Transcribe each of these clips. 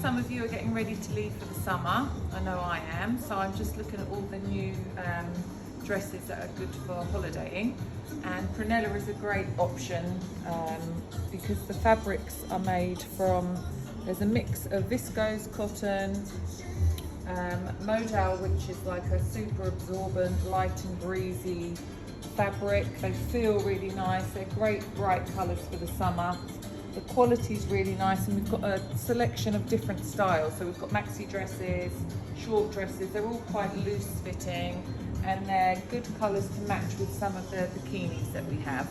some of you are getting ready to leave for the summer. I know I am, so I'm just looking at all the new dresses that are good for holidaying, and Pranella is a great option because the fabrics are made from, there's a mix of viscose, cotton, Modal, which is like a super absorbent, light and breezy fabric. They feel really nice, they're great bright colours for the summer. The quality is really nice, and we've got a selection of different styles. So we've got maxi dresses, short dresses, they're all quite loose fitting, and they're good colours to match with some of the bikinis that we have.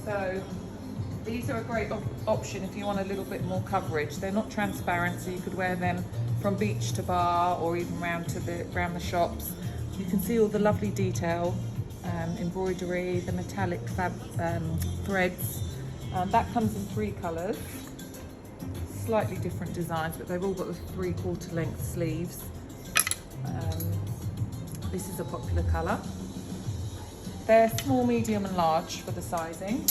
So these are a great option if you want a little bit more coverage. They're not transparent, so you could wear them from beach to bar or even around the shops. You can see all the lovely detail, embroidery, the metallic threads. That comes in 3 colours, slightly different designs, but they've all got the 3/4 length sleeves. This is a popular colour. They're small, medium and large for the sizing.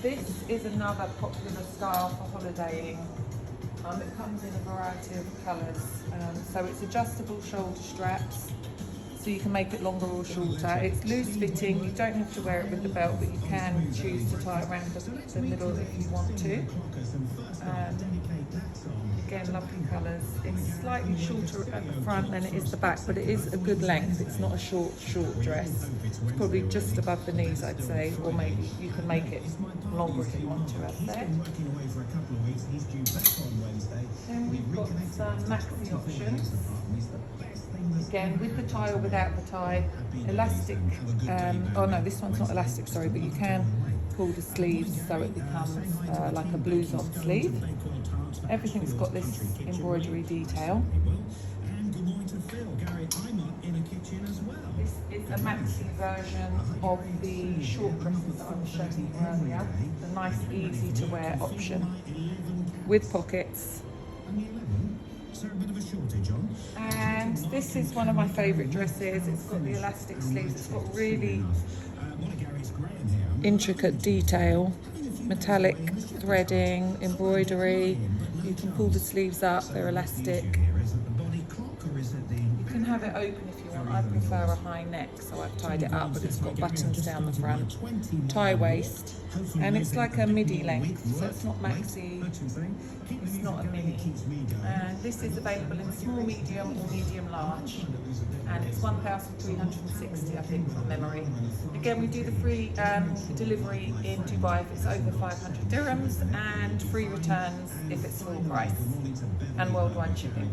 This is another popular style for holidaying. It comes in a variety of colours. So it's adjustable shoulder straps, so you can make it longer or shorter. It's loose fitting, you don't have to wear it with the belt, but you can choose to tie it around the middle if you want to. Again, lovely colours. It's slightly shorter at the front than it is the back, but it is a good length. It's not a short dress. It's probably just above the knees, I'd say, or maybe you can make it longer if you want to, as there. Then we've got some maxi options. Again, with the tie or without the tie, elastic, oh no, this one's not elastic, sorry, but you can pull the sleeves so it becomes like a blouson sleeve. Everything's got this embroidery detail. This is a maxi version of the short dresses that I was showing you earlier. The nice, easy to wear option with pockets. And this is one of my favourite dresses. It's got the elastic sleeves, it's got really intricate detail, metallic threading, embroidery. You can pull the sleeves up, they're elastic. You can have it open if you want. I prefer a high neck, so I've tied it up, but it's got buttons down the front. Tie waist, and it's like a midi length, so it's not maxi, it's not a mini. And this is available in small, medium or medium large, and it's 1,360, I think, from memory. Again, we do the free delivery in Dubai if it's over 500 dirhams, and free returns if it's full price, and worldwide shipping.